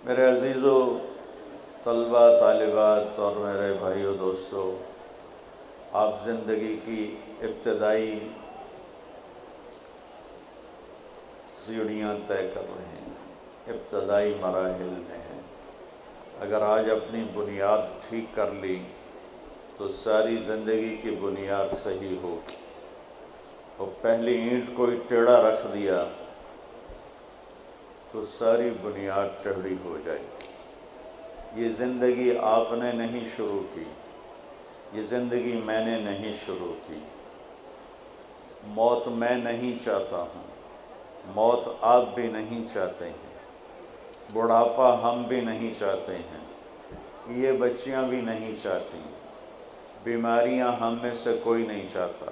میرے عزیزو طلبہ طالبات اور میرے بھائیو دوستو، آپ زندگی کی ابتدائی سیڑھیاں طے کر رہے ہیں، ابتدائی مراحل میں ہیں۔ اگر آج اپنی بنیاد ٹھیک کر لی تو ساری زندگی کی بنیاد صحیح ہوگی، اور پہلی اینٹ کوئی ٹیڑھا رکھ دیا تو ساری بنیاد ٹیڑھی ہو جائے گی۔ یہ زندگی آپ نے نہیں شروع کی، یہ زندگی میں نے نہیں شروع کی۔ موت میں نہیں چاہتا ہوں، موت آپ بھی نہیں چاہتے ہیں، بڑھاپا ہم بھی نہیں چاہتے ہیں، یہ بچیاں بھی نہیں چاہتی، بیماریاں ہم میں سے کوئی نہیں چاہتا،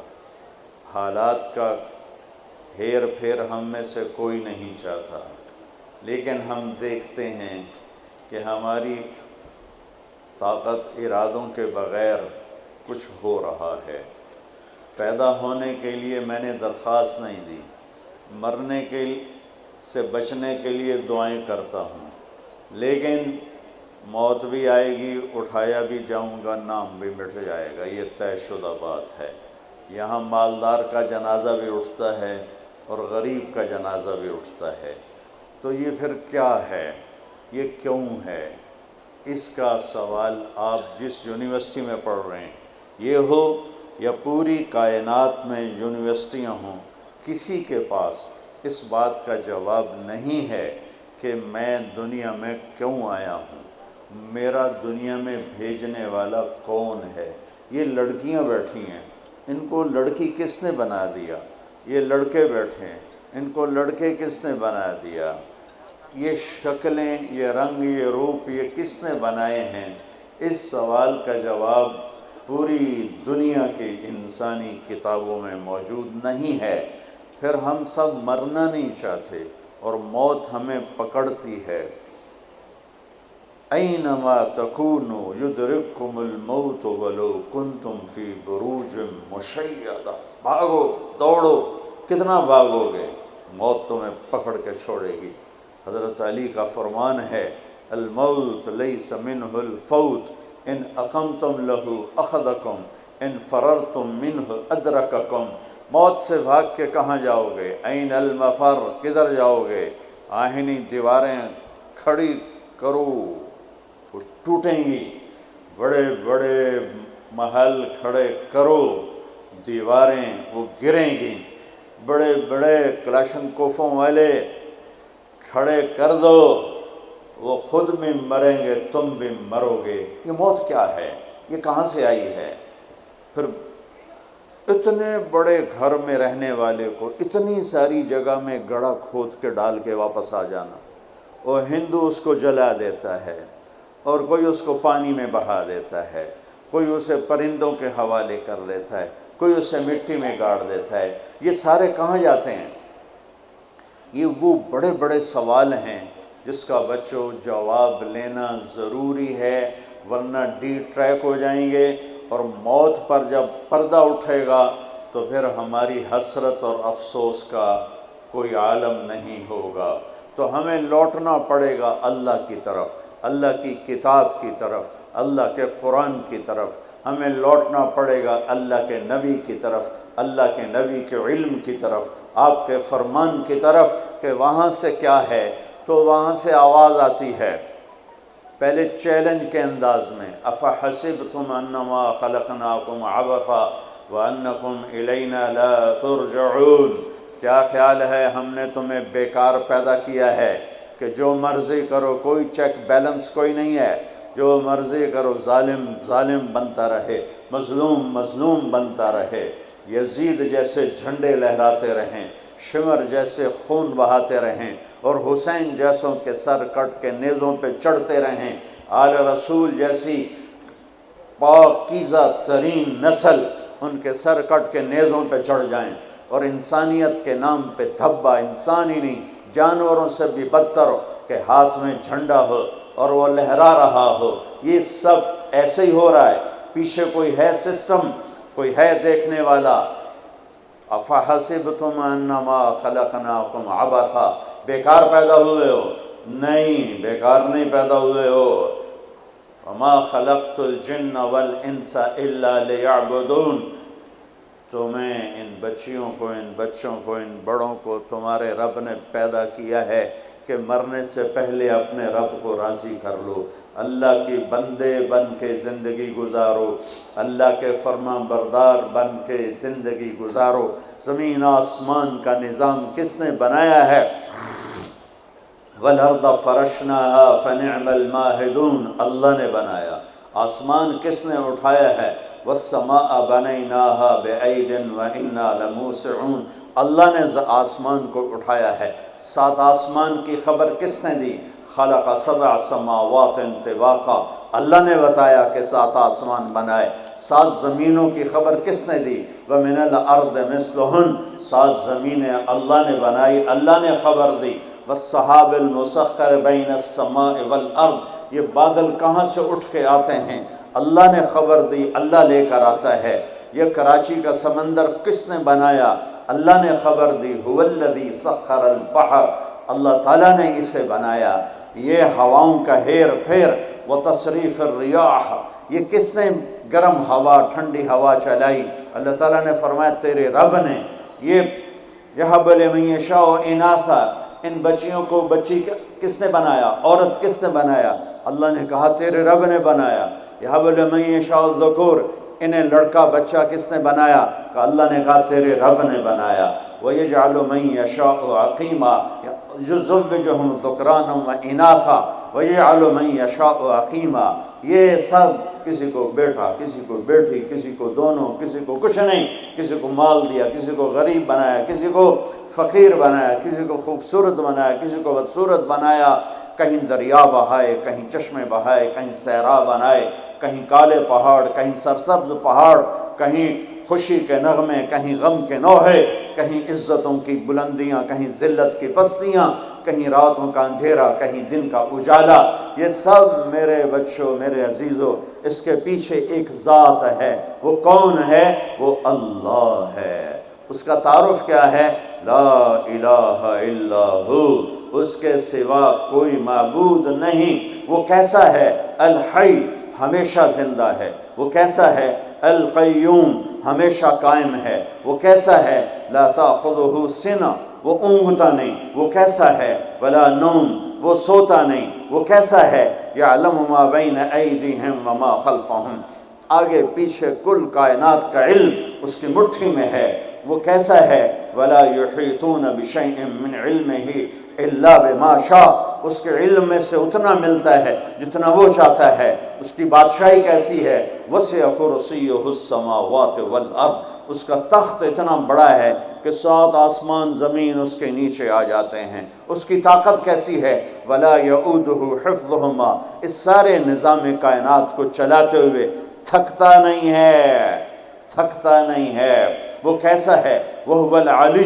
حالات کا ہیر پھیر ہم میں سے کوئی نہیں چاہتا، لیکن ہم دیکھتے ہیں کہ ہماری طاقت ارادوں کے بغیر کچھ ہو رہا ہے۔ پیدا ہونے کے لیے میں نے درخواست نہیں دی، مرنے سے بچنے کے لیے دعائیں کرتا ہوں، لیکن موت بھی آئے گی، اٹھایا بھی جاؤں گا، نام بھی مٹ جائے گا، یہ طے شدہ بات ہے۔ یہاں مالدار کا جنازہ بھی اٹھتا ہے اور غریب کا جنازہ بھی اٹھتا ہے، تو یہ پھر کیا ہے، یہ کیوں ہے؟ اس کا سوال آپ جس یونیورسٹی میں پڑھ رہے ہیں یہ ہو یا پوری کائنات میں یونیورسٹیاں ہوں، کسی کے پاس اس بات کا جواب نہیں ہے کہ میں دنیا میں کیوں آیا ہوں، میرا دنیا میں بھیجنے والا کون ہے۔ یہ لڑکیاں بیٹھی ہیں، ان کو لڑکی کس نے بنا دیا؟ یہ لڑکے بیٹھے ہیں، ان کو لڑکے کس نے بنا دیا؟ یہ شکلیں، یہ رنگ، یہ روپ، یہ کس نے بنائے ہیں؟ اس سوال کا جواب پوری دنیا کی انسانی کتابوں میں موجود نہیں ہے۔ پھر ہم سب مرنا نہیں چاہتے اور موت ہمیں پکڑتی ہے۔ اینما تکونوا یدرککم الموت ولو کنتم فی بروج مشیدہ۔ بھاگو، دوڑو، کتنا بھاگو گے، موت تمہیں پکڑ کے چھوڑے گی۔ حضرت علی کا فرمان ہے، الموت لیس منہ الفوت، ان اقمتم لہ اخذکم، ان فررتم منہ ادرککم۔ موت سے بھاگ کے کہاں جاؤ گے؟ این المفر، کدھر جاؤ گے؟ آہنی دیواریں کھڑی کرو، وہ ٹوٹیں گی، بڑے بڑے محل کھڑے کرو، دیواریں وہ گریں گی، بڑے بڑے کلاشنکوفوں والے کھڑے کر دو، وہ خود بھی مریں گے، تم بھی مرو گے۔ یہ موت کیا ہے؟ یہ کہاں سے آئی ہے؟ پھر اتنے بڑے گھر میں رہنے والے کو اتنی ساری جگہ میں گڑھا کھود کے ڈال کے واپس آ جانا، اور ہندو اس کو جلا دیتا ہے، اور کوئی اس کو پانی میں بہا دیتا ہے، کوئی اسے پرندوں کے حوالے کر دیتا ہے، کوئی اسے مٹی میں گاڑ دیتا ہے۔ یہ سارے کہاں جاتے ہیں؟ یہ وہ بڑے بڑے سوال ہیں جس کا بچوں جواب لینا ضروری ہے، ورنہ ڈی ٹریک ہو جائیں گے، اور موت پر جب پردہ اٹھے گا تو پھر ہماری حسرت اور افسوس کا کوئی عالم نہیں ہوگا۔ تو ہمیں لوٹنا پڑے گا اللہ کی طرف، اللہ کی کتاب کی طرف، اللہ کے قرآن کی طرف، ہمیں لوٹنا پڑے گا اللہ کے نبی کی طرف، اللہ کے نبی کے علم کی طرف، آپ کے فرمان کی طرف، کہ وہاں سے کیا ہے۔ تو وہاں سے آواز آتی ہے، پہلے چیلنج کے انداز میں، افحسبتم انما خلقناکم عبثا وانکم الینا لا ترجعون۔ کیا خیال ہے ہم نے تمہیں بیکار پیدا کیا ہے کہ جو مرضی کرو، کوئی چیک بیلنس کوئی نہیں ہے، جو مرضی کرو، ظالم ظالم بنتا رہے، مظلوم مظلوم بنتا رہے، یزید جیسے جھنڈے لہراتے رہیں، شمر جیسے خون بہاتے رہیں، اور حسین جیسوں کے سر کٹ کے نیزوں پہ چڑھتے رہیں، آل رسول جیسی پاکیزہ ترین نسل ان کے سر کٹ کے نیزوں پہ چڑھ جائیں، اور انسانیت کے نام پہ دھبا، انسان ہی نہیں جانوروں سے بھی بدتر ہو کہ ہاتھ میں جھنڈا ہو اور وہ لہرا رہا ہو۔ یہ سب ایسے ہی ہو رہا ہے، پیچھے کوئی ہے سسٹم، کوئی ہے دیکھنے والا۔ افحسبتم انما خلقناکم عبثا، بیکار پیدا ہوئے ہو، نہیں، بیکار نہیں پیدا ہوئے ہو۔ وما خلقت الجن والانس الا لیعبدون، تمہیں ان بچیوں کو، ان بچوں کو، ان بڑوں کو تمہارے رب نے پیدا کیا ہے کہ مرنے سے پہلے اپنے رب کو راضی کر لو، اللہ کی بندے بن کے زندگی گزارو، اللہ کے فرما بردار بن کے زندگی گزارو۔ زمین آسمان کا نظام کس نے بنایا ہے؟ وَالْأَرْضَ فَرَشْنَاهَا فَنِعْمَ الْمَاهِدُونَ، اللہ نے بنایا۔ آسمان کس نے اٹھایا ہے؟ وَالسَّمَاءَ بَنَيْنَاهَا بِأَيْدٍ وَإِنَّا لَمُوسِعُونَ، اللہ نے آسمان کو اٹھایا ہے۔ 7 آسمان کی خبر کس نے دی؟ خلق 7 سماوات طباقا، اللہ نے بتایا کہ 7 آسمان بنائے۔ 7 زمینوں کی خبر کس نے دی؟ وَمِنَ الْأَرْضِ مِثْلُهُنَّ، 7 زمینیں اللہ نے بنائی، اللہ نے خبر دی۔ وَالسَّحَابِ الْمُسَخَّرِ بَيْنَ السَّمَاءِ وَالْأَرْضِ، یہ بادل کہاں سے اٹھ کے آتے ہیں؟ اللہ نے خبر دی، اللہ لے کر آتا ہے۔ یہ کراچی کا سمندر کس نے بنایا؟ اللہ نے خبر دی۔ هُوَ الَّذِي سَخَّرَ الْبَحْرَ، اللہ تعالیٰ نے اسے بنایا۔ یہ ہواؤں کا ہیر پھیر، وَتَصْرِيفِ الرِّيَاحِ، یہ کس نے گرم ہوا ٹھنڈی ہوا چلائی؟ اللہ تعالیٰ نے فرمایا تیرے رب نے۔ یہ يَهَبُ لِمَن يَشَاءُ إِنَاثًا، ان بچیوں کو بچی کس نے بنایا؟ عورت کس نے بنایا؟ اللہ نے کہا تیرے رب نے بنایا۔ يَهَبُ لِمَن يَشَاءُ الذُّكُورَ، انہیں لڑکا بچہ کس نے بنایا؟ کہ اللہ نے کہا تیرے رب نے بنایا۔ وَيَجْعَلُ مَن يَشَاءُ عَقِيمًا يُزَوِّجُهُمْ ذُكْرَانًا وَإِنَاثًا وَيَجْعَلُ مَن يَشَاءُ عَقِيمًا، یہ سب کسی کو بیٹا، کسی کو بیٹی، کسی کو دونوں، کسی کو کچھ نہیں، کسی کو مال دیا، کسی کو غریب بنایا، کسی کو فقیر بنایا، کسی کو خوبصورت بنایا، کسی کو بدصورت بنایا، کہیں دریا بہائے، کہیں چشمے بہائے، کہیں صحرا بنائے، کہیں کالے پہاڑ، کہیں سرسبز پہاڑ، کہیں خوشی کے نغمے، کہیں غم کے نوحے، کہیں عزتوں کی بلندیاں، کہیں ذلت کی پستیاں، کہیں راتوں کا اندھیرا، کہیں دن کا اجالا۔ یہ سب میرے بچوں، میرے عزیزوں، اس کے پیچھے ایک ذات ہے۔ وہ کون ہے؟ وہ اللہ ہے۔ اس کا تعارف کیا ہے؟ لا الہ الا ہو، اس کے سوا کوئی معبود نہیں۔ وہ کیسا ہے؟ الحی، ہمیشہ زندہ ہے۔ وہ کیسا ہے؟ القیوم، ہمیشہ قائم ہے۔ وہ کیسا ہے؟ لا تأخذہ سنہ، وہ اونگتا نہیں۔ وہ کیسا ہے؟ ولا نوم، وہ سوتا نہیں۔ وہ کیسا ہے؟ یعلم ما بین ایدیہم وما خلفہم، آگے پیچھے کل کائنات کا علم اس کی مٹھی میں ہے۔ وہ کیسا ہے؟ ولا یحیطون بشیء من علمہ الا بما شاء، اس کے علم میں سے اتنا ملتا ہے جتنا وہ چاہتا ہے۔ اس کی بادشاہی کیسی ہے؟ وسع کرسیہ السماوات والارض، اس کا تخت اتنا بڑا ہے کہ 7 آسمان زمین اس کے نیچے آ جاتے ہیں۔ اس کی طاقت کیسی ہے؟ ولا یعودہ حفظہما، اس سارے نظام کائنات کو چلاتے ہوئے تھکتا نہیں ہے، تھکتا نہیں ہے۔ وہ کیسا ہے؟ وہو العلیٰ،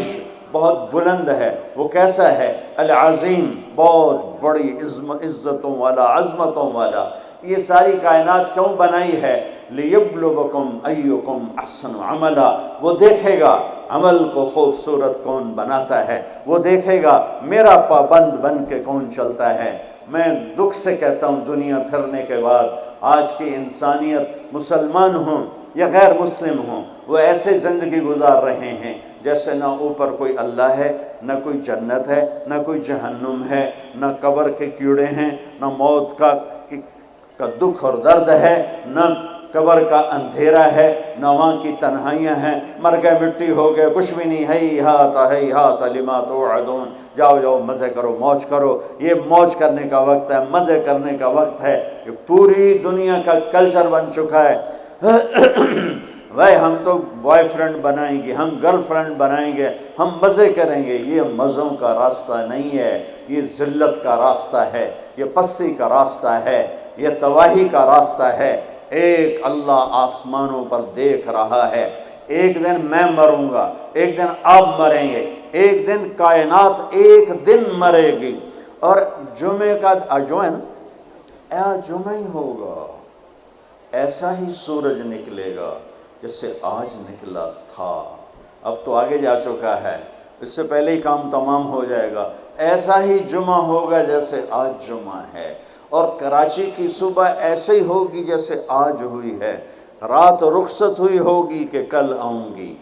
بہت بلند ہے۔ وہ کیسا ہے؟ العظیم، بہت بڑی عزتوں والا، عظمتوں والا۔ یہ ساری کائنات کیوں بنائی ہے؟ لیبلوکم ایکم احسن عملا، وہ دیکھے گا عمل کو خوبصورت کون بناتا ہے، وہ دیکھے گا میرا پابند بن کے کون چلتا ہے۔ میں دکھ سے کہتا ہوں دنیا پھرنے کے بعد آج کی انسانیت، مسلمان ہوں یا غیر مسلم ہوں، وہ ایسے زندگی گزار رہے ہیں جیسے نہ اوپر کوئی اللہ ہے، نہ کوئی جنت ہے، نہ کوئی جہنم ہے، نہ قبر کے کیڑے ہیں، نہ موت کا دکھ اور درد ہے، نہ قبر کا اندھیرا ہے، نہ وہاں کی تنہائیاں ہیں۔ مر گئے، مٹی ہو گئے، کچھ بھی نہیں۔ ہیہات لما توعدون، جاؤ جاؤ مزے کرو، موج کرو۔ یہ موج کرنے کا وقت ہے، مزے کرنے کا وقت ہے۔ یہ پوری دنیا کا کلچر بن چکا ہے۔ بھائی ہم تو بوائے فرینڈ بنائیں گے، ہم گرل فرینڈ بنائیں گے، ہم مزے کریں گے۔ یہ مزوں کا راستہ نہیں ہے، یہ ذلت کا راستہ ہے، یہ پستی کا راستہ ہے، یہ تباہی کا راستہ ہے۔ ایک اللہ آسمانوں پر دیکھ رہا ہے۔ ایک دن میں مروں گا، ایک دن آپ مریں گے، ایک دن کائنات ایک دن مرے گی۔ اور جمعے کا جمعہ نا، جمعہ ہی ہوگا، ایسا ہی سورج نکلے گا جیسے آج نکلا تھا۔ اب تو آگے جا چکا ہے، اس سے پہلے ہی کام تمام ہو جائے گا۔ ایسا ہی جمعہ ہوگا جیسے آج جمعہ ہے، اور کراچی کی صبح ایسے ہی ہوگی جیسے آج ہوئی ہے، رات رخصت ہوئی ہوگی کہ کل آؤں گی،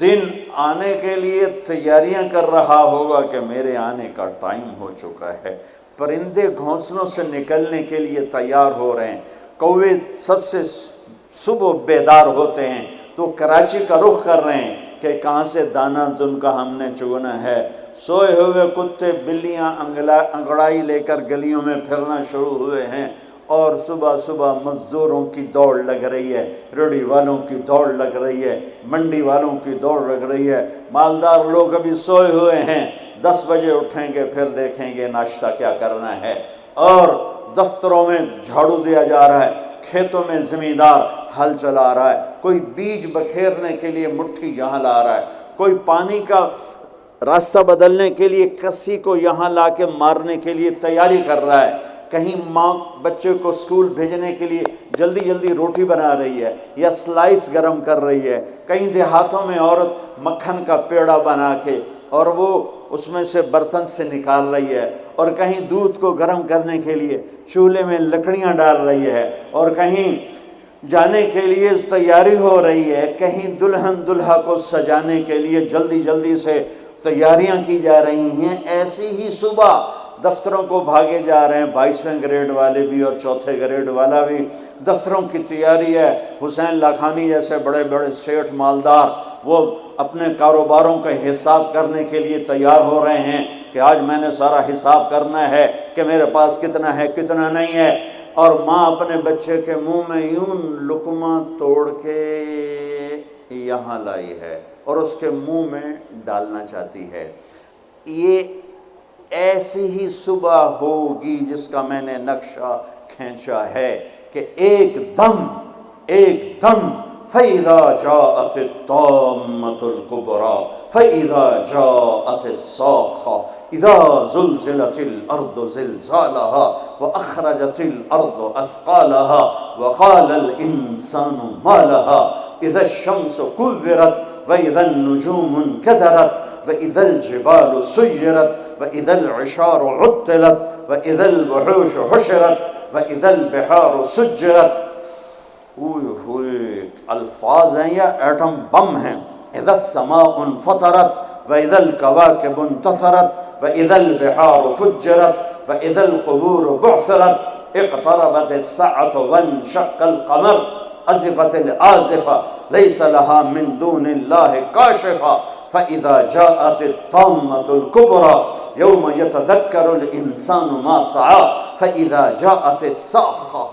دن آنے کے لیے تیاریاں کر رہا ہوگا کہ میرے آنے کا ٹائم ہو چکا ہے، پرندے گھونسلوں سے نکلنے کے لیے تیار ہو رہے ہیں، کوے سب سے صبح بیدار ہوتے ہیں تو کراچی کا رخ کر رہے ہیں کہ کہاں سے دانہ دن کا ہم نے چگنا ہے، سوئے ہوئے کتے بلیاں انگڑائی لے کر گلیوں میں پھرنا شروع ہوئے ہیں، اور صبح صبح مزدوروں کی دوڑ لگ رہی ہے، ریڑھی والوں کی دوڑ لگ رہی ہے، منڈی والوں کی دوڑ لگ رہی ہے، مالدار لوگ ابھی سوئے ہوئے ہیں، 10 بجے اٹھیں گے پھر دیکھیں گے ناشتہ کیا کرنا ہے، اور دفتروں میں جھاڑو دیا جا رہا ہے، کھیتوں میں زمیندار ہل چلا رہا ہے، کوئی بیج بکھیرنے کے لیے مٹھی یہاں لا رہا ہے، کوئی پانی کا راستہ بدلنے کے لیے کسی کو یہاں لا کے مارنے کے لیے تیاری کر رہا ہے، کہیں ماں بچے کو اسکول بھیجنے کے لیے جلدی جلدی روٹی بنا رہی ہے یا سلائس گرم کر رہی ہے، کہیں دیہاتوں میں عورت مکھن کا پیڑا بنا کے اور وہ اس میں سے برتن سے نکال رہی ہے، اور کہیں دودھ کو گرم کرنے کے لیے چولہے میں لکڑیاں ڈال رہی ہے، اور کہیں جانے کے لیے تیاری ہو رہی ہے، کہیں دلہن دلہا کو سجانے کے لیے جلدی جلدی سے تیاریاں کی جا رہی ہیں۔ ایسی ہی صبح دفتروں کو بھاگے جا رہے ہیں، 22ویں گریڈ والے بھی اور 4تھے گریڈ والا بھی، دفتروں کی تیاری ہے، حسین لاکھانی جیسے بڑے بڑے سیٹھ مالدار وہ اپنے کاروباروں کا حساب کرنے کے لیے تیار ہو رہے ہیں کہ آج میں نے سارا حساب کرنا ہے کہ میرے پاس کتنا ہے کتنا نہیں ہے، اور ماں اپنے بچے کے منہ میں یوں لقمہ توڑ کے یہاں لائی ہے اور اس کے منہ میں ڈالنا چاہتی ہے۔ یہ ایسی ہی صبح ہوگی جس کا میں نے نقشہ کھینچا ہے کہ ایک دم فَإِذَا جَاءَتِ الطَّامَّةُ الْكُبْرَى فَإِذَا جَاءَتِ الصَّاخَّةُ إِذَا زُلْزِلَتِ الْأَرْضُ زِلْزَالَهَا وَأَخْرَجَتِ الْأَرْضُ أَثْقَالَهَا وَقَالَ الْإِنسَانُ مَا لَهَا إِذَا الشَّمْسُ كُوِّرَتْ وَإِذَا النُّجُومُ انكَدَرَتْ وَإِذَا الْجِبَالُ سُيِّرَتْ وَإِذَا الْعِشَارُ عُطِّلَتْ وَإِذَا الْوُحُوشُ حُشِرَتْ وَإِذَا الْبِحَارُ سُجِّرَتْ۔ الفاظ ہیں یا ایٹم بم ہیں۔ اذا السماء انفطرت واذا الكواكب انتثرت واذا البحار فجرت واذا القبور بعثرت اقتربت الساعة وانشق القمر ازفت الآزفة ليس لها من دون الله كاشفة فإذا جاءت الطامة الكبرى يوم يتذكر الإنسان ما سعى فإذا جاءت الصاخة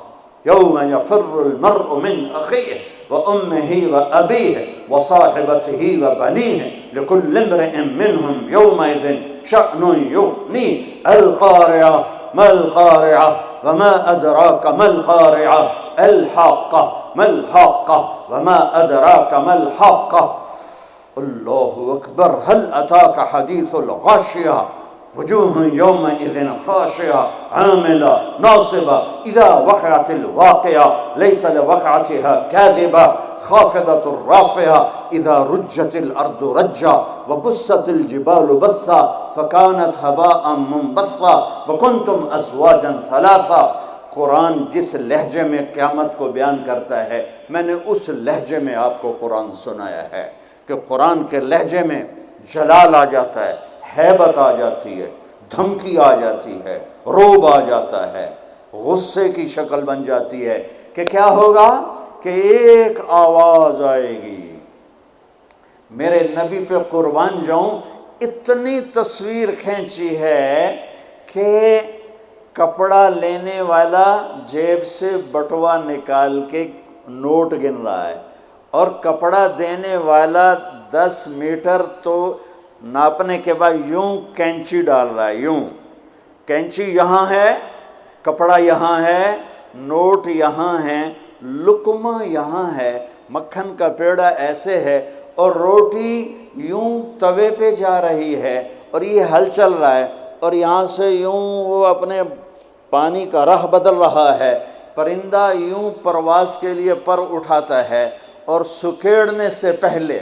يوم يفر المرء من أخيه وأمه وأبيه وصاحبته وبنيه لكل امرئ منهم يومئذ شأن يغنيه القارعة ما القارعة وما أدراك ما القارعة الحاقة ما الحاقة وما أدراك ما الحاقة الله أكبر هل أتاك حديث الغاشية وجوه يومئذ خاشعة عاملة ناصبة إذا وقعت الواقعة ليس لوقعتها كاذبة خافضة رافعة إذا رجت الأرض رجا وبست الجبال بسا فكانت هباء منبثا وكنتم أزواجا ثلاثا۔ قرآن جس لہجے میں قیامت کو بیان کرتا ہے میں نے اس لہجے میں آپ کو قرآن سنایا ہے کہ قرآن کے لہجے میں جلال آ جاتا ہے، ہیبت آ جاتی ہے، دھمکی آ جاتی ہے، روب آ جاتا ہے، غصے کی شکل بن جاتی ہے کہ کیا ہوگا کہ ایک آواز آئے گی۔ میرے نبی پہ قربان جاؤں، اتنی تصویر کھینچی ہے کہ کپڑا لینے والا جیب سے بٹوا نکال کے نوٹ گن رہا ہے اور کپڑا دینے والا 10 میٹر تو ناپنے کے بعد یوں کینچی ڈال رہا ہے، یوں کینچی یہاں ہے، کپڑا یہاں ہے، نوٹ یہاں ہے، لقمہ یہاں ہے، مکھن کا پیڑا ایسے ہے اور روٹی یوں توے پہ جا رہی ہے اور یہ ہل چل رہا ہے اور یہاں سے یوں وہ اپنے پانی کا راہ بدل رہا ہے، پرندہ یوں پرواز کے لیے پر اٹھاتا ہے اور سکیڑنے سے پہلے،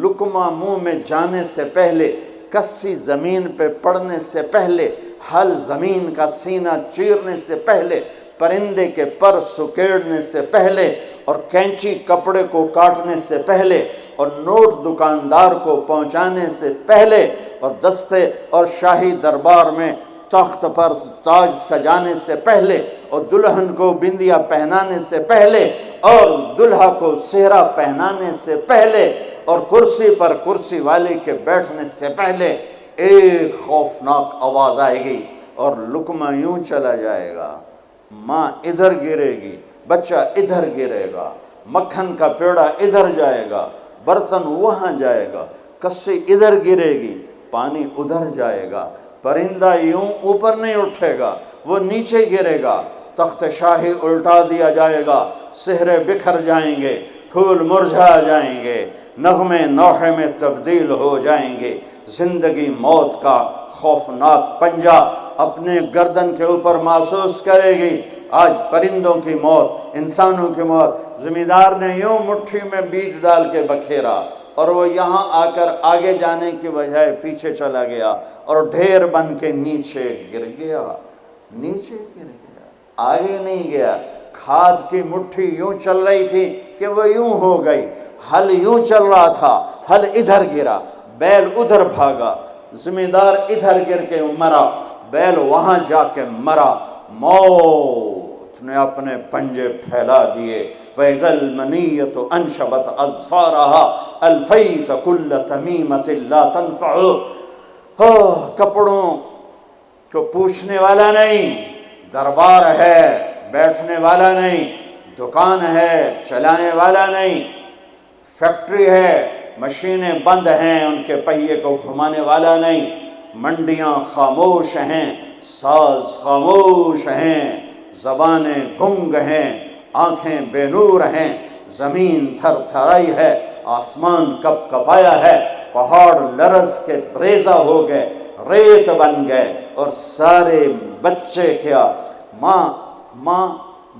لقمہ منہ میں جانے سے پہلے کسی زمین پہ پڑنے سے پہلے، ہل زمین کا سینہ چیرنے سے پہلے، پرندے کے پر سکیڑنے سے پہلے، اور کینچی کپڑے کو کاٹنے سے پہلے، اور نوٹ دکاندار کو پہنچانے سے پہلے، اور دستے اور شاہی دربار میں تخت پر تاج سجانے سے پہلے، اور دلہن کو بندیا پہنانے سے پہلے، اور دلہا کو سہرا پہنانے سے پہلے، اور کرسی پر کرسی والے کے بیٹھنے سے پہلے ایک خوفناک آواز آئے گی اور لقمہ یوں چلا جائے گا، ماں ادھر گرے گی، بچہ ادھر گرے گا، مکھن کا پیڑا ادھر جائے گا، برتن وہاں جائے گا، کسی ادھر گرے گی، پانی ادھر جائے گا، پرندہ یوں اوپر نہیں اٹھے گا، وہ نیچے گرے گا، تخت شاہی الٹا دیا جائے گا، سہرے بکھر جائیں گے، پھول مرجھا جائیں گے، نغمے نوحے میں تبدیل ہو جائیں گے، زندگی موت کا خوفناک پنجہ اپنے گردن کے اوپر محسوس کرے گی۔ آج پرندوں کی موت، انسانوں کی موت، زمیندار نے یوں مٹھی میں بیج ڈال کے بکھیرا اور وہ یہاں آ کر آگے جانے کی بجائے پیچھے چلا گیا اور ڈھیر بن کے نیچے گر گیا، نیچے گر گیا، آگے نہیں گیا۔ کھاد کی مٹھی یوں چل رہی تھی کہ وہ یوں ہو گئی، ہل یوں چل رہا تھا، ہل ادھر گرا، بیل ادھر بھاگا، زمیندار ادھر گر کے مرا، بیل وہاں جا کے مرا۔ موت نے اپنے پنجے پھیلا دیے۔ وَإِذَا الْمَنِيَّةُ أَنْشَبَتْ أَظْفَارَهَا أَلْفَيْتَ كُلَّ تَمِيمَةٍ لَا تَنْفَعُ۔ کپڑوں کو پوچھنے والا نہیں، دربار ہے بیٹھنے والا نہیں، دکان ہے چلانے والا نہیں، فیکٹری ہے مشینیں بند ہیں ان کے پہیے کو گھمانے والا نہیں، منڈیاں خاموش ہیں، ساز خاموش ہیں، زبانیں گنگ ہیں، آنکھیں بے نور ہیں، زمین تھر تھرائی ہے، آسمان کپ کپایا ہے، پہاڑ لرز کے ریزہ ہو گئے، ریت بن گئے، اور سارے بچے کیا، ماں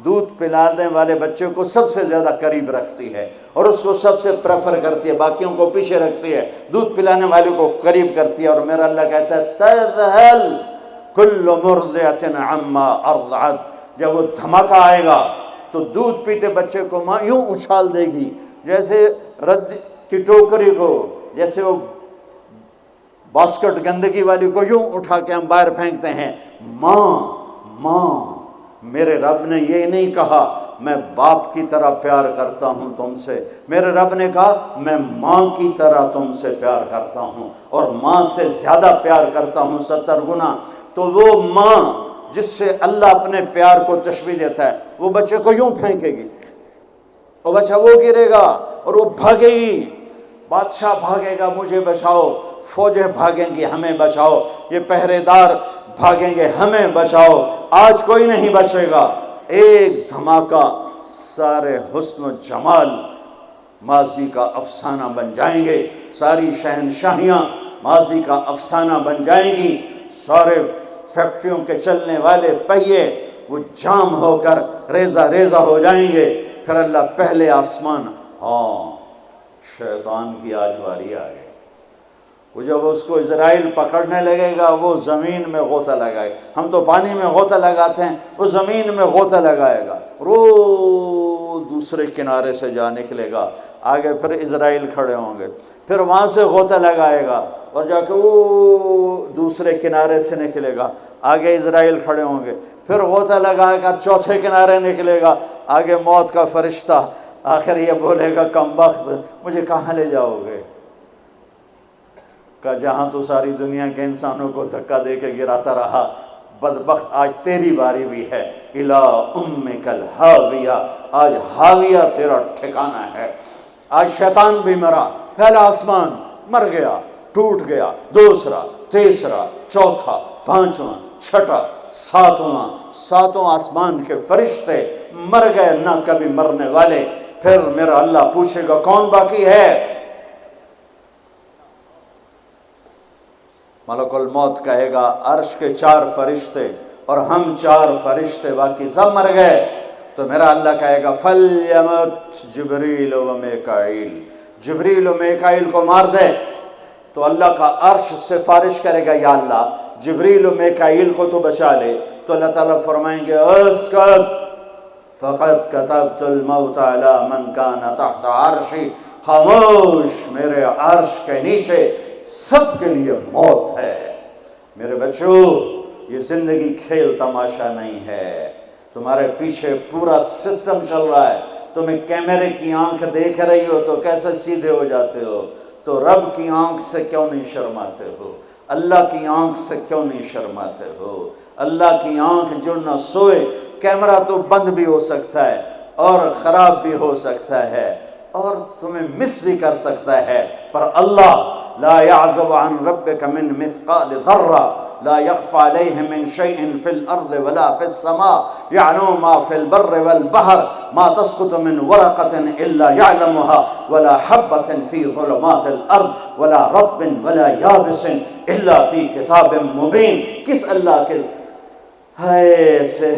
دودھ پلانے والے بچے کو سب سے زیادہ قریب رکھتی ہے اور اس کو سب سے پریفر کرتی ہے، باقیوں کو پیچھے رکھتی ہے، دودھ پلانے والے کو قریب کرتی ہے۔ اور میرا اللہ کہتا ہے تذہل کل مرضعۃ عما ارضعت، جب وہ دھماکہ آئے گا تو دودھ پیتے بچے کو ماں یوں اچھال دے گی جیسے رد کی ٹوکری کو، جیسے وہ باسکٹ گندگی والی کو یوں اٹھا کے ہم باہر پھینکتے ہیں۔ ماں میرے رب نے یہ نہیں کہا میں باپ کی طرح پیار کرتا ہوں تم سے، میرے رب نے کہا میں ماں کی طرح تم سے پیار کرتا ہوں، اور ماں سے زیادہ پیار کرتا ہوں 70 گنا۔ تو وہ ماں جس سے اللہ اپنے پیار کو تشبیہ دیتا ہے، وہ بچے کو یوں پھینکے گی، اور بچہ وہ گرے گا اور وہ بھاگے گی، بادشاہ بھاگے گا مجھے بچاؤ، فوجیں بھاگیں گی ہمیں بچاؤ، یہ پہرے دار بھاگیں گے ہمیں بچاؤ۔ آج کوئی نہیں بچے گا۔ ایک دھماکہ، سارے حسن و جمال ماضی کا افسانہ بن جائیں گے، ساری شہنشاہیاں ماضی کا افسانہ بن جائیں گی، سارے فیکٹریوں کے چلنے والے پہیے وہ جام ہو کر ریزہ ریزہ ہو جائیں گے۔ پھر اللہ پہلے آسمان، شیطان کی آج باری آ گئی۔ وہ جب اس کو اسرائیل پکڑنے لگے گا وہ زمین میں غوطہ لگائے گا، ہم تو پانی میں غوطہ لگاتے ہیں، وہ زمین میں غوطہ لگائے گا، دوسرے کنارے سے جا نکلے گا، آگے پھر اسرائیل کھڑے ہوں گے، پھر وہاں سے غوطہ لگائے گا اور جا کے وہ دوسرے کنارے سے نکلے گا، آگے اسرائیل کھڑے ہوں گے، پھر غوطہ لگا کر چوتھے کنارے نکلے گا، آگے موت کا فرشتہ، آخر یہ بولے گا کمبخت مجھے کہاں لے جاؤ گے؟ کہ جہاں تو ساری دنیا کے انسانوں کو دھکا دے کے گراتا رہا، بدبخت آج تیری باری بھی ہے، الا امک الہاویہ، آج ہاویہ تیرا ٹھکانہ ہے۔ آج شیطان بھی مرا، پہلا آسمان مر گیا، ٹوٹ گیا، دوسرا، تیسرا، چوتھا، پانچواں، چھٹا، ساتوں آسمان کے فرشتے مر گئے، نہ کبھی مرنے والے۔ پھر میرا اللہ پوچھے گا کون باقی ہے؟ ملک الموت کہے گا عرش کے 4 فرشتے اور ہم 4 فرشتے باقی سب مر گئے۔ تو میرا اللہ کہے گا فَلْيَمُتْ جبریل و میکائیل، جبریل و میکائیل کو مار دے۔ تو اللہ کا عرش سفارش کرے گا یا اللہ جبریل و میکائیل کو تو بچا لے، تو اللہ تعالیٰ فرمائیں گے اسکت فقط کتبت الموت علی من کان تحت عرشی، خاموش، میرے عرش کے نیچے سب کے لیے موت ہے۔ میرے بچوں، یہ زندگی کھیل تماشا نہیں ہے، تمہارے پیچھے پورا سسٹم چل رہا ہے۔ تمہیں کیمرے کی آنکھ دیکھ رہی ہو تو کیسے سیدھے ہو جاتے ہو؟ تو رب کی آنکھ سے کیوں نہیں شرماتے ہو؟ اللہ کی آنکھ سے کیوں نہیں شرماتے ہو؟ اللہ کی آنکھ جو نہ سوئے، کیمرہ تو بند بھی ہو سکتا ہے اور خراب بھی ہو سکتا ہے اور تمہیں مس بھی کر سکتا ہے، پر اللہ لا يعزب عن ربك من مثقال ذرة لا يخفى عليه من شيء في الأرض ولا في السماء يعلم ما في البر والبحر ما تسقط من ورقة إلا يعلمها ولا حبة في ظلمات الأرض ولا رطب ولا يابس إلا في كتاب مبين۔ کس اللہ کے سے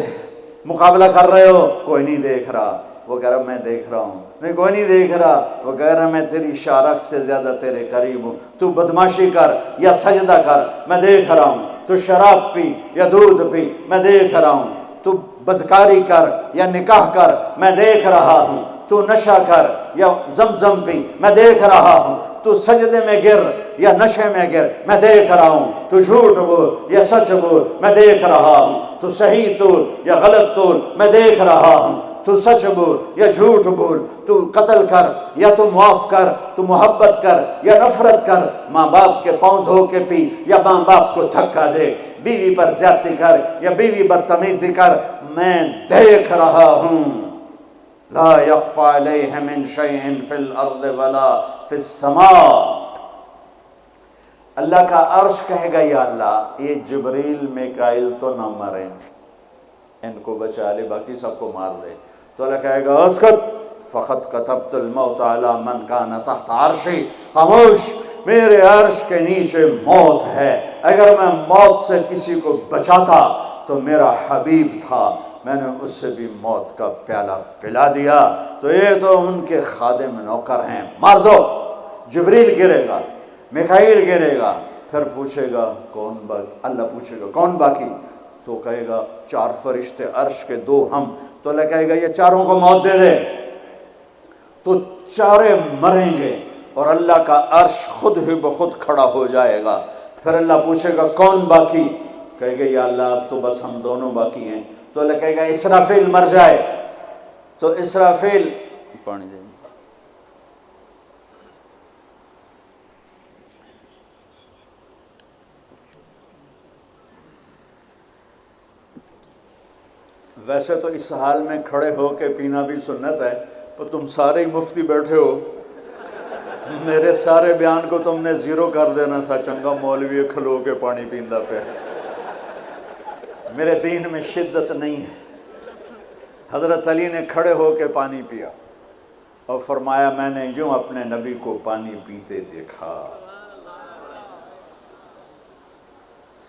مقابلہ کر رہے ہو؟ کوئی نہیں دیکھ رہا، وہ کہہ رہا میں دیکھ رہا ہوں۔ نہیں، کوئی نہیں دیکھ رہا، وہ کہہ رہا میں تیری شارک سے زیادہ تیرے قریب ہوں۔ تو بدماشی کر یا سجدہ کر، میں دیکھ رہا ہوں۔ تو شراب پی یا دودھ پی، میں دیکھ رہا ہوں۔ تو بدکاری کر یا نکاح کر، میں دیکھ رہا ہوں۔ تو نشہ کر یا زمزم پی، میں دیکھ رہا ہوں۔ تو سجدے میں گر یا نشے میں گر، میں دیکھ رہا ہوں۔ تو جھوٹ بول یا سچ بول، میں دیکھ رہا ہوں۔ تو صحیح تول یا غلط تول، میں دیکھ رہا ہوں۔ تو سچ بول یا جھوٹ بول، تو قتل کر یا تو معاف کر، تو محبت کر یا نفرت کر، ماں باپ کے پاؤں دھو کے پی یا ماں باپ کو دھکا دے، بیوی پر زیادتی کر یا بیوی بدتمیزی کر، میں دیکھ رہا ہوں۔ لا يخفى عليه من شيء في الارض ولا في السماء۔ اللہ کا عرش کہے گا یا اللہ یہ جبریل میکائیل تو نہ مریں، ان کو بچا لے، باقی سب کو مار دے۔ تو اللہ کہے گا اسکت فقط کتبت الموت علی من کان تحت عرشی، خاموش، میرے عرش کے نیچے موت ہے۔ اگر میں موت سے کسی کو بچاتا تو میرا حبیب تھا، میں نے اس سے بھی موت کا پیالہ پلا دیا، تو یہ تو ان کے خادم نوکر ہیں، مار دو۔ جبریل گرے گا، میکائیل گرے گا، پھر پوچھے گا کون باقی؟ اللہ پوچھے گا کون باقی؟ تو کہے گا 4 فرشتے عرش کے 2 ہم۔ تو اللہ کہے گا یہ چاروں کو موت دے دے، تو چارے مریں گے اور اللہ کا عرش خود ہی بخود کھڑا ہو جائے گا۔ پھر اللہ پوچھے گا کون باقی؟ کہے گا یا اللہ اب تو بس ہم دونوں باقی ہیں۔ تو اللہ کہے گا اسرافیل مر جائے، تو اسرافیل پانی دیں۔ ویسے تو اس حال میں کھڑے ہو کے پینا بھی سنت ہے، پر تم سارے ہی مفتی بیٹھے ہو، میرے سارے بیان کو تم نے زیرو کر دینا تھا، چنگا مولوی کھلو کے پانی پیندا پہ۔ میرے دین میں شدت نہیں ہے۔ حضرت علی نے کھڑے ہو کے پانی پیا اور فرمایا میں نے یوں اپنے نبی کو پانی پیتے دیکھا۔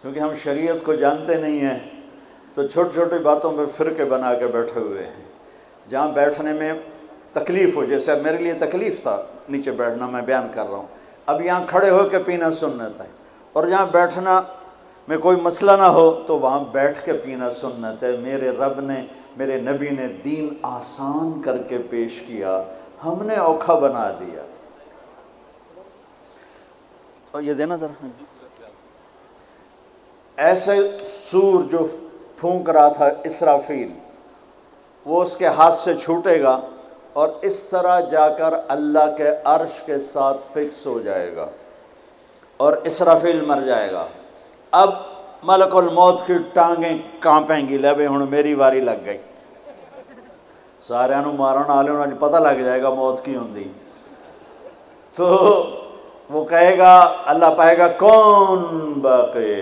کیونکہ ہم شریعت کو جانتے نہیں ہیں تو چھوٹی چھوٹی باتوں میں فرقے بنا کے بیٹھے ہوئے ہیں۔ جہاں بیٹھنے میں تکلیف ہو، جیسے میرے لیے تکلیف تھا نیچے بیٹھنا، میں بیان کر رہا ہوں، اب یہاں کھڑے ہو کے پینا سنت ہے، اور جہاں بیٹھنا میں کوئی مسئلہ نہ ہو تو وہاں بیٹھ کے پینا سنت ہے۔ میرے رب نے، میرے نبی نے دین آسان کر کے پیش کیا، ہم نے اوکھا بنا دیا۔ اور یہ دینا ذرا، ایسے سور جو پھونک رہا تھا اسرافیل، وہ اس کے ہاتھ سے چھوٹے گا اور اس طرح جا کر اللہ کے عرش کے ساتھ فکس ہو جائے گا اور اسرافیل مر جائے گا۔ اب ملک الموت کی ٹانگیں کانپیں گی، لے بھئی ہن میری واری لگ گئی، سارے نوں مارن والے نوں پتہ لگ جائے گا موت کی ہوندی۔ تو وہ کہے گا، اللہ پائے گا کون باقی؟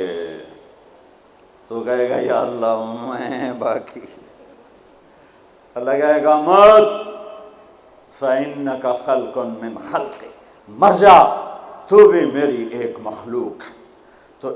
تو کہے گا یا اللہ میں باقی۔ اللہ کہے گا موت فَإِنَّكَ خَلْقٌ مِّنْ خَلْقِ، مر جا، تو بھی میری ایک مخلوق ہے۔ تو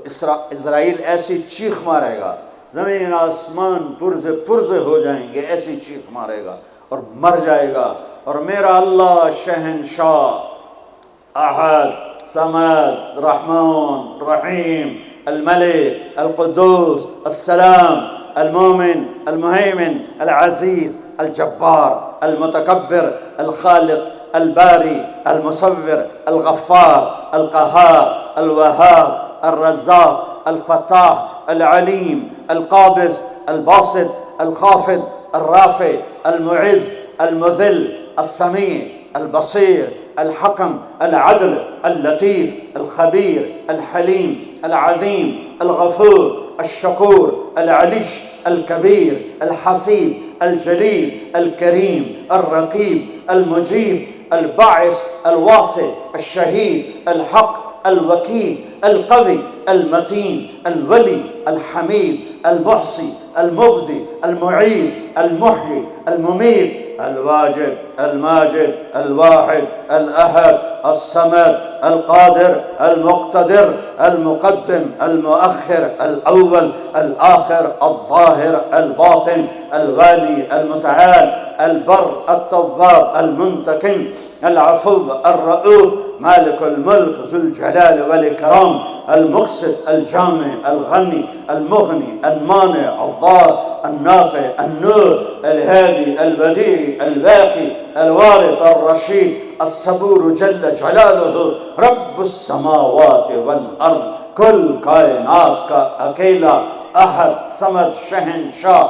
اسرائیل ایسی چیخ مارے گا، زمین آسمان پرزے پرزے ہو جائیں گے، ایسی چیخ مارے گا اور مر جائے گا، اور میرا اللہ شہنشاہ احد صمد رحمن رحيم الملك القدوس السلام المؤمن المهيمن العزيز الجبار المتكبر الخالق الباري المصور الغفار القهار الوهاب الرزاق الفتاح العليم القابض الباسط الخافض الرافع المعز المذل السميع البصير الحكم العدل اللطيف الخبير الحليم العظيم الغفور الشكور العلي الكبير الحسيب الجليل الكريم الرقيب المجيب الباعث الواصل الشهيد الحق الوكيل القوي المتين الولي الحميد المحصي المبدي المعيد المحيي المميت الواجد الماجد الواحد الأحد الصمد القادر المقتدر المقدم المؤخر الأول الآخر الظاهر الباطن الوالي المتعال البر التواب المنتقم العفو الرؤوف مالك الملك ذو الجلال والإكرام المقسط الجامع الغني المغني المانع الضار النافع النور الهادي البديع الباقي الوارث الرشيد الصبور جل جلاله رب السماوات والأرض كل کائنات کا اکیلا احد صمد شہنشاہ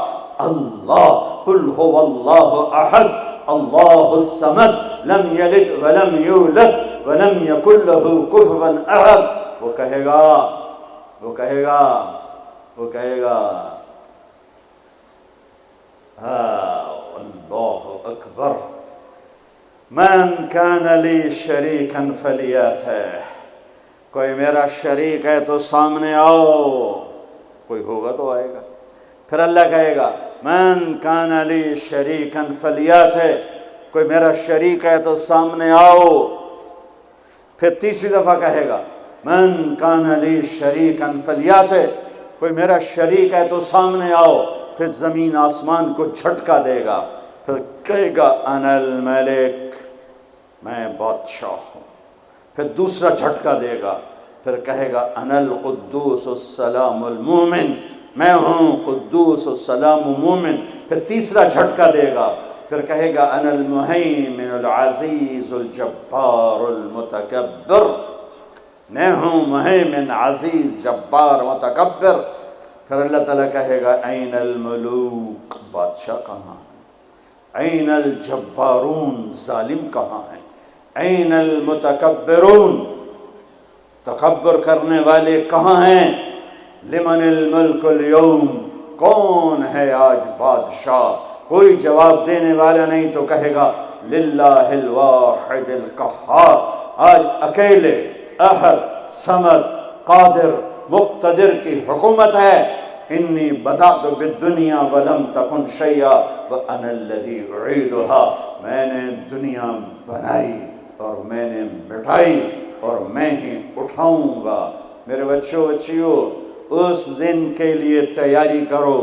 اللہ قل هو اللہ احد اللہ الصمد لم یلد ولم یولد ولم یکن له کفوا احد. وہ کہے گا اللہ اکبر من کان لی شریکا فلیاتہ. کوئی میرا شریک ہے تو سامنے آؤ. کوئی ہوگا تو آئے گا. پھر اللہ کہے گا من کان لی شریکا فلیاتہ. کوئی میرا شریک ہے تو سامنے آؤ. پھر تیسری دفعہ کہے گا من کان لی شریکا فلیاتہ. کوئی میرا شریک ہے تو سامنے آؤ. پھر زمین آسمان کو جھٹکا دے گا. پھر کہے گا انا الملک، میں بادشاہ ہوں. پھر دوسرا جھٹکا دے گا. پھر کہے گا انا القدوس السلام المومن، میں ہوں قدوس السلام مومن. پھر تیسرا جھٹکا دے گا. پھر کہے گا انا المہیمن العزیز الجبار المتکبر، میں ہوں مہیمن عزیز جبار متکبر. پھر اللہ تعالیٰ کہے گا این الملوک، بادشاہ کہاں ہیں؟ این الجبارون، ظالم کہاں ہیں؟ این المتکبرون، تکبر کرنے والے کہاں ہیں؟ لمن الملک اليوم، کون ہے آج بادشاہ؟ کوئی جواب دینے والا نہیں تو کہے گا للہ الواحد القہار. آج اکیلے احد صمد قادر مقتدر کی حکومت ہے. انی بدأت بالدنیا ولم تکن شیئا وانا الذی اعیدها. میں نے دنیا بنائی اور میں نے مٹائی اور میں ہی اٹھاؤں گا. میرے بچیوں اس دن کے لیے تیاری کرو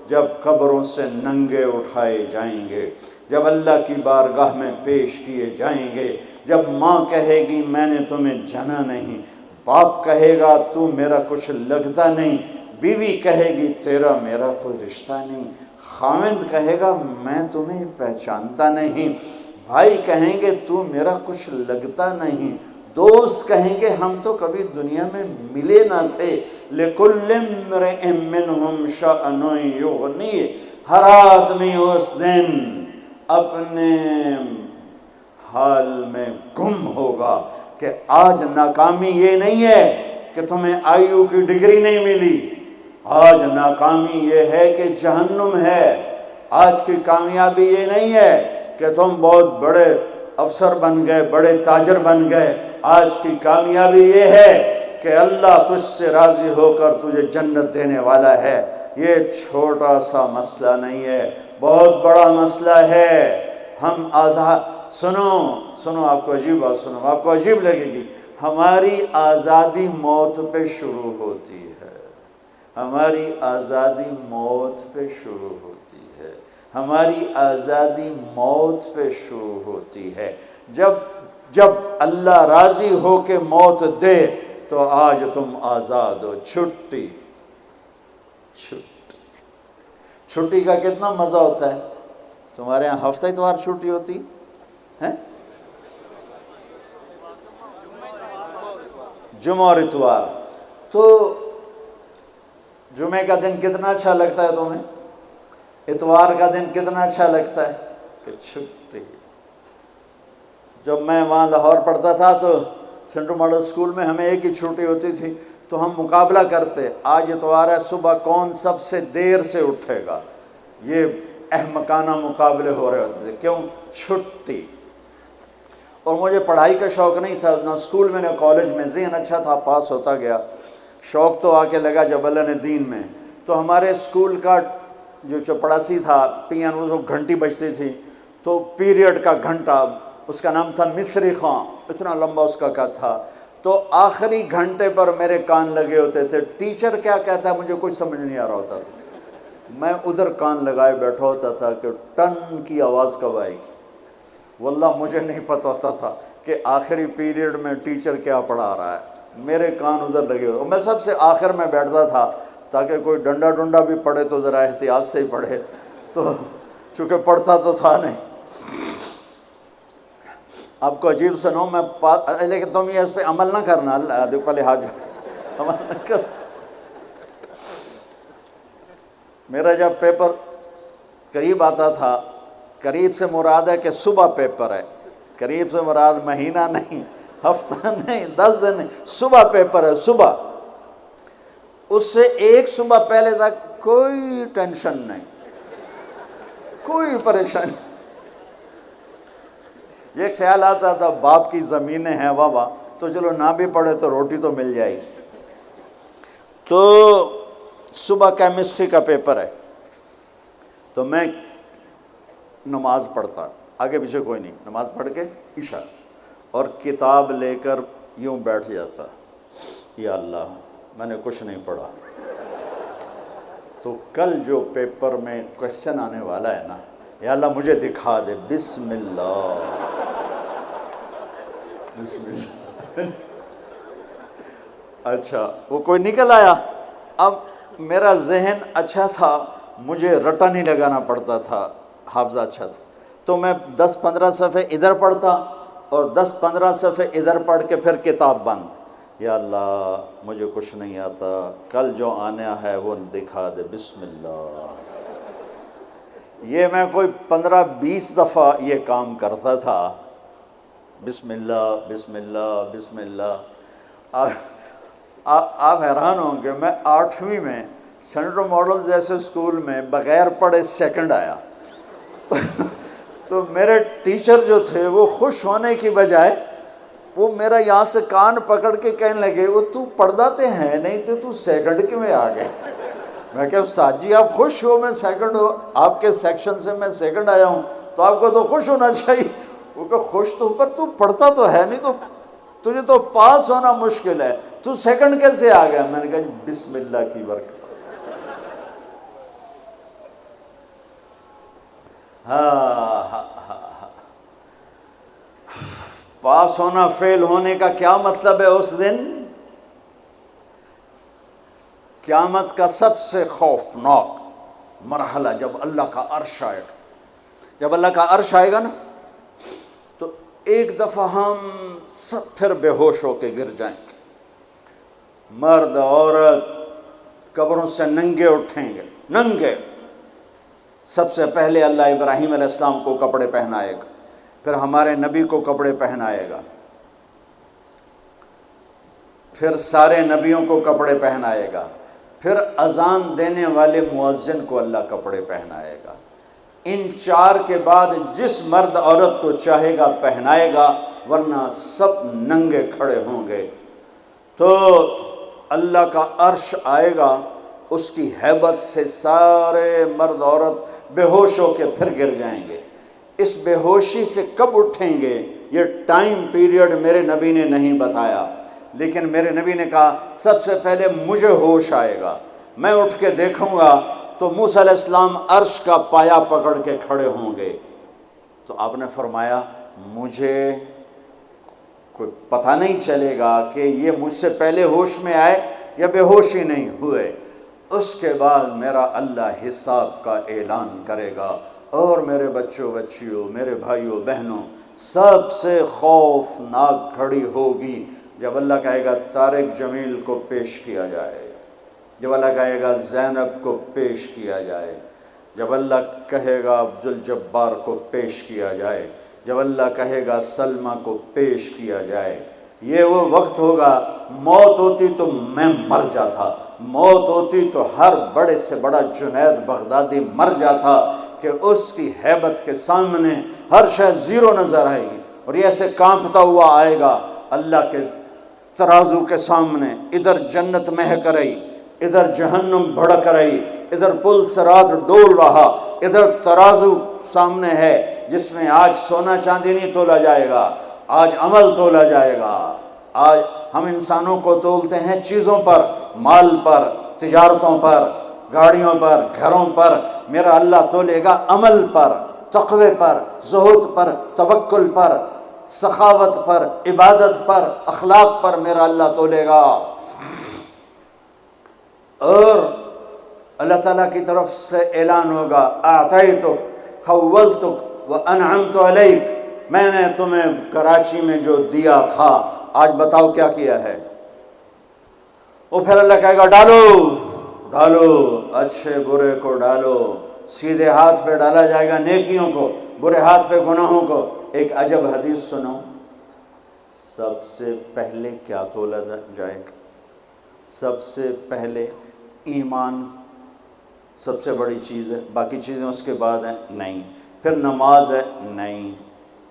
جب قبروں سے ننگے اٹھائے جائیں گے، جب اللہ کی بارگاہ میں پیش کیے جائیں گے، جب ماں کہے گی میں نے تمہیں جنا نہیں، باپ کہے گا تو میرا کچھ لگتا نہیں، بیوی کہے گی تیرا میرا کوئی رشتہ نہیں، خاوند کہے گا میں تمہیں پہچانتا نہیں، بھائی کہیں گے تو میرا کچھ لگتا نہیں، دوست کہیں گے ہم تو کبھی دنیا میں ملے نہ تھے. لِكُلِّ امْرِئٍ مِّنْهُمْ شَأْنٌ يُغْنِيهِ. ہر آدمی اس دن اپنے حال میں گم ہوگا کہ آج ناکامی یہ نہیں ہے کہ تمہیں آئیو کی ڈگری نہیں ملی، آج ناکامی یہ ہے کہ جہنم ہے. آج کی کامیابی یہ نہیں ہے کہ تم بہت بڑے افسر بن گئے، بڑے تاجر بن گئے. آج کی کامیابی یہ ہے کہ اللہ تجھ سے راضی ہو کر تجھے جنت دینے والا ہے. یہ چھوٹا سا مسئلہ نہیں ہے، بہت بڑا مسئلہ ہے. ہم آزاد سنو آپ کو عجیب بات سنو، آپ کو عجیب لگے گی. ہماری آزادی موت پہ شروع ہوتی ہے. ہماری آزادی موت پہ شروع ہوتی ہے. ہماری آزادی موت پہ شروع ہوتی ہے. جب جب اللہ راضی ہو کے موت دے تو آج تم آزاد ہو. چھٹی چھٹی کا کتنا مزہ ہوتا ہے. تمہارے یہاں ہفتہ اتوار چھٹی ہوتی ہے؟ جمعہ اور اتوار. تو جمعے کا دن کتنا اچھا لگتا ہے تمہیں؟ اتوار کا دن کتنا اچھا لگتا ہے کہ چھٹی. جب میں وہاں لاہور پڑھتا تھا تو سینٹرل ماڈل اسکول میں ہمیں ایک ہی چھٹی ہوتی تھی، تو ہم مقابلہ کرتے، آج اتوار ہے، صبح کون سب سے دیر سے اٹھے گا. یہ احمقانہ مقابلے ہو رہے ہوتے تھے. کیوں؟ چھٹی. اور مجھے پڑھائی کا شوق نہیں تھا، نہ اسکول میں نہ کالج میں. ذہن اچھا تھا، پاس ہوتا گیا. شوق تو آ کے لگا جب اللہ نے دین میں. تو ہمارے اسکول کا جو چپڑاسی تھا، پی این او گھنٹی بجتی تھی، تو پیریڈ کا گھنٹہ، اس کا نام تھا مصری خان، اتنا لمبا اس کا قد تھا. تو آخری گھنٹے پر میرے کان لگے ہوتے تھے. ٹیچر کیا کہتا ہے مجھے کچھ سمجھ نہیں آ رہا ہوتا تھا. میں ادھر کان لگائے بیٹھا ہوتا تھا کہ ٹن کی آواز کب آئے گی. واللہ مجھے نہیں پتہ ہوتا تھا کہ آخری پیریڈ میں ٹیچر کیا پڑھا رہا ہے. میرے کان ادھر لگے ہوئے. میں سب سے آخر میں بیٹھتا تھا تاکہ کوئی ڈنڈا ڈنڈا بھی پڑھے تو ذرا احتیاط سے ہی پڑھے. تو چونکہ پڑھتا تو تھا نہیں. آپ کو عجیب سنو، میں لیکن تم یہ اس پہ عمل نہ کرنا. اللہ دیکھ پہلے ہاتھ جوڑ، عمل نہ کر. میرا جب پیپر قریب آتا تھا، قریب سے مراد ہے کہ صبح پیپر ہے، قریب سے مراد مہینہ نہیں، ہفتہ نہیں، 10 دن نہیں، صبح پیپر ہے. صبح اس سے ایک صبح پہلے تک کوئی ٹینشن نہیں، کوئی پریشانی. یہ خیال آتا تھا باپ کی زمینیں ہیں بابا، تو چلو نہ بھی پڑھے تو روٹی تو مل جائے گی. تو صبح کیمسٹری کا پیپر ہے، تو میں نماز پڑھتا، آگے پیچھے کوئی نہیں، نماز پڑھ کے عشاء، اور کتاب لے کر یوں بیٹھ جاتا. یا اللہ میں نے کچھ نہیں پڑھا، تو کل جو پیپر میں کوشچن آنے والا ہے نا، یا اللہ مجھے دکھا دے. بسم اللہ بسم اللہ. اچھا وہ کوئی نکل آیا. اب میرا ذہن اچھا تھا، مجھے رٹا نہیں لگانا پڑتا تھا، حافظہ اچھا تھا. تو میں 10-15 صفحے ادھر پڑھتا اور 10-15 صفحے ادھر پڑھ کے پھر کتاب بند. یا اللہ مجھے کچھ نہیں آتا، کل جو آنا ہے وہ دکھا دے. بسم اللہ. یہ میں کوئی 15-20 دفعہ یہ کام کرتا تھا. بسم اللہ بسم اللہ بسم اللہ. آپ حیران ہوں کہ میں 8ویں میں سینٹرل ماڈل جیسے اسکول میں بغیر پڑھے سیکنڈ آیا. تو میرے ٹیچر جو تھے وہ خوش ہونے کی بجائے وہ میرا یہاں سے کان پکڑ کے کہنے لگے وہ تو پڑھتا تے ہیں نہیں تو سیکنڈ کیوں آ گئے. میں کہا استاد جی آپ خوش ہو میں سیکنڈ ہو، آپ کے سیکشن سے میں سیکنڈ آیا ہوں تو آپ کو تو خوش ہونا چاہیے. وہ کہ خوش تو، پر تو پڑھتا تو ہے نہیں، تو تجھے تو پاس ہونا مشکل ہے، تو سیکنڈ کیسے آ گیا. میں نے کہا بسم اللہ کی برکت. ہاں پاس ہونا فیل ہونے کا کیا مطلب ہے. اس دن قیامت کا سب سے خوفناک مرحلہ جب اللہ کا عرش آئے گا. جب اللہ کا عرش آئے گا نا تو ایک دفعہ ہم سب پھر بے ہوش ہو کے گر جائیں گے. مرد عورت قبروں سے ننگے اٹھیں گے، ننگے. سب سے پہلے اللہ ابراہیم علیہ السلام کو کپڑے پہنائے گا، پھر ہمارے نبی کو کپڑے پہنائے گا، پھر سارے نبیوں کو کپڑے پہنائے گا، پھر اذان دینے والے مؤذن کو اللہ کپڑے پہنائے گا. ان 4 کے بعد جس مرد عورت کو چاہے گا پہنائے گا، ورنہ سب ننگے کھڑے ہوں گے. تو اللہ کا عرش آئے گا، اس کی ہیبت سے سارے مرد عورت بے ہوش ہو کے پھر گر جائیں گے. اس بے ہوشی سے کب اٹھیں گے یہ ٹائم پیریڈ میرے نبی نے نہیں بتایا، لیکن میرے نبی نے کہا سب سے پہلے مجھے ہوش آئے گا، میں اٹھ کے دیکھوں گا تو موسیٰ علیہ السلام عرش کا پایا پکڑ کے کھڑے ہوں گے. تو آپ نے فرمایا مجھے کوئی پتہ نہیں چلے گا کہ یہ مجھ سے پہلے ہوش میں آئے یا بے ہوش ہی نہیں ہوئے۔ اس کے بعد میرا اللہ حساب کا اعلان کرے گا، اور میرے بچوں بچیوں، میرے بھائیوں بہنوں، سب سے خوفناک گھڑی ہوگی جب اللہ کہے گا طارق جمیل کو پیش کیا جائے، جب اللہ کہے گا زینب کو پیش کیا جائے، جب اللہ کہے گا عبدالجبار کو پیش کیا جائے، جب اللہ کہے گا سلمہ کو پیش کیا جائے۔ یہ وہ وقت ہوگا، موت ہوتی تو میں مر جاتا، موت ہوتی تو ہر بڑے سے بڑا جنید بغدادی مر جاتا، کہ اس کی ہیبت کے سامنے ہر شے زیرو نظر آئے گی، اور یہ ایسے کانپتا ہوا آئے گا اللہ کے ترازو کے سامنے۔ ادھر جنت مہک رہی، ادھر جہنم بھڑک رہی، ادھر پل صراط ڈول رہا، ادھر ترازو سامنے ہے جس میں آج سونا چاندی نہیں تولا جائے گا، آج عمل تولا جائے گا۔ آج ہم انسانوں کو تولتے ہیں چیزوں پر، مال پر، تجارتوں پر، گاڑیوں پر، گھروں پر، میرا اللہ تولے گا عمل پر، تقوی پر، زہد پر، توکل پر، سخاوت پر، عبادت پر، اخلاق پر میرا اللہ تولے گا۔ اور اللہ تعالیٰ کی طرف سے اعلان ہوگا اعطیتک خولتک وانعمت علیک، میں نے تمہیں کراچی میں جو دیا تھا آج بتاؤ کیا کیا ہے۔ وہ پھر اللہ کہے گا ڈالو ڈالو، اچھے برے کو ڈالو، سیدھے ہاتھ پہ ڈالا جائے گا نیکیوں کو، برے ہاتھ پہ گناہوں کو۔ ایک عجب حدیث سنو، سب سے پہلے کیا تولا جائے گا؟ سب سے پہلے ایمان سب سے بڑی چیز ہے، باقی چیزیں اس کے بعد ہیں نہیں، پھر نماز ہے نہیں،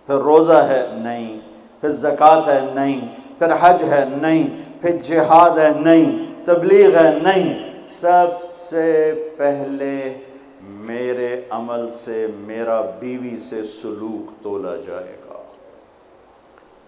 پھر روزہ ہے نہیں، پھر زکوٰۃ ہے نہیں، پھر حج ہے نہیں، پھر جہاد ہے نہیں، تبلیغ ہے نہیں، سب سے پہلے میرے عمل سے، میرا بیوی سے سلوک تولا جائے گا،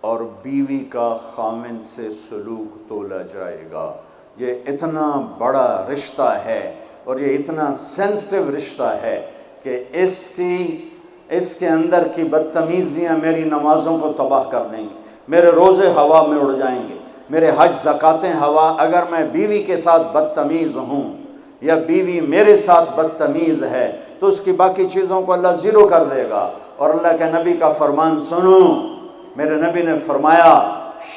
اور بیوی کا خامن سے سلوک تولا جائے گا۔ یہ اتنا بڑا رشتہ ہے اور یہ اتنا سینسٹیو رشتہ ہے کہ اس کے اندر کی بدتمیزیاں میری نمازوں کو تباہ کر دیں گی، میرے روزے ہوا میں اڑ جائیں گے، میرے حج زکاتیں ہوا۔ اگر میں بیوی کے ساتھ بدتمیز ہوں یا بیوی میرے ساتھ بدتمیز ہے تو اس کی باقی چیزوں کو اللہ زیرو کر دے گا۔ اور اللہ کے نبی کا فرمان سنو، میرے نبی نے فرمایا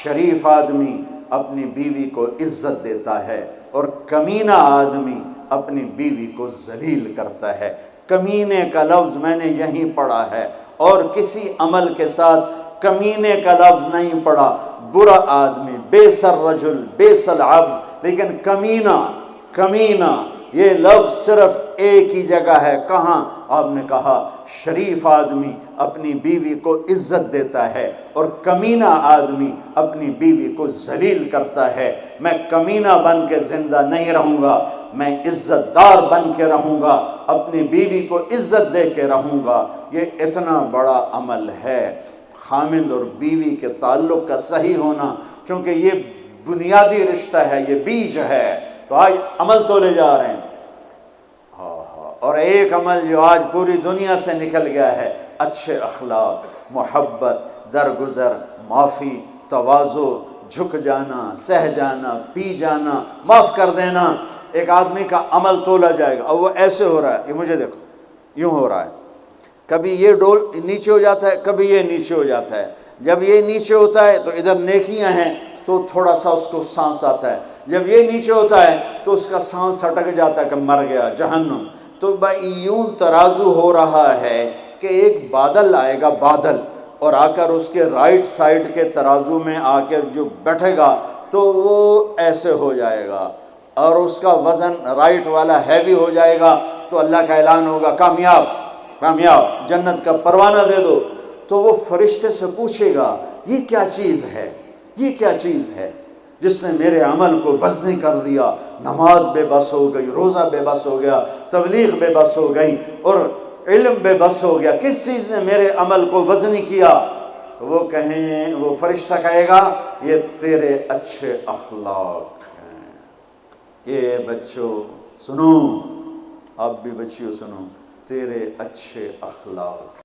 شریف آدمی اپنی بیوی کو عزت دیتا ہے اور کمینہ آدمی اپنی بیوی کو ذلیل کرتا ہے۔ کمینے کا لفظ میں نے یہیں پڑھا ہے، اور کسی عمل کے ساتھ کمینے کا لفظ نہیں پڑھا۔ برا آدمی، بیس الرجل بیس العبد، لیکن کمینہ یہ لفظ صرف ایک ہی جگہ ہے۔ کہاں؟ آپ نے کہا شریف آدمی اپنی بیوی کو عزت دیتا ہے اور کمینہ آدمی اپنی بیوی کو ذلیل کرتا ہے۔ میں کمینہ بن کے زندہ نہیں رہوں گا، میں عزت دار بن کے رہوں گا، اپنی بیوی کو عزت دے کے رہوں گا۔ یہ اتنا بڑا عمل ہے خامند اور بیوی کے تعلق کا صحیح ہونا، چونکہ یہ بنیادی رشتہ ہے، یہ بیج ہے۔ تو آج عمل تولے جا رہے ہیں، اور ایک عمل جو آج پوری دنیا سے نکل گیا ہے، اچھے اخلاق، محبت، درگزر، معافی، تواضع، جھک جانا، سہ جانا، پی جانا، معاف کر دینا۔ ایک آدمی کا عمل تولا جائے گا، اور وہ ایسے ہو رہا ہے، یہ مجھے دیکھو یوں ہو رہا ہے، کبھی یہ ڈول نیچے ہو جاتا ہے، کبھی یہ نیچے ہو جاتا ہے۔ جب یہ نیچے ہوتا ہے تو ادھر نیکیاں ہیں تو تھوڑا سا اس کو سانس آتا ہے، جب یہ نیچے ہوتا ہے تو اس کا سانس اٹک جاتا ہے کہ مر گیا، جہنم۔ تو یوں ترازو ہو رہا ہے کہ ایک بادل آئے گا، بادل، اور آ کر اس کے رائٹ سائڈ کے ترازو میں آ کر جو بیٹھے گا تو وہ ایسے ہو جائے گا، اور اس کا وزن رائٹ والا ہیوی ہو جائے گا، تو اللہ کا اعلان ہوگا کامیاب کامیاب، جنت کا پروانہ دے دو۔ تو وہ فرشتے سے پوچھے گا یہ کیا چیز ہے، یہ کیا چیز ہے جس نے میرے عمل کو وزنی کر دیا؟ نماز بے بس ہو گئی، روزہ بے بس ہو گیا، تبلیغ بے بس ہو گئی، اور علم بے بس ہو گیا، کس چیز نے میرے عمل کو وزنی کیا؟ وہ فرشتہ کہے گا یہ تیرے اچھے اخلاق ہیں۔ یہ بچوں سنو، آپ بھی بچیوں سنو، تیرے اچھے اخلاق۔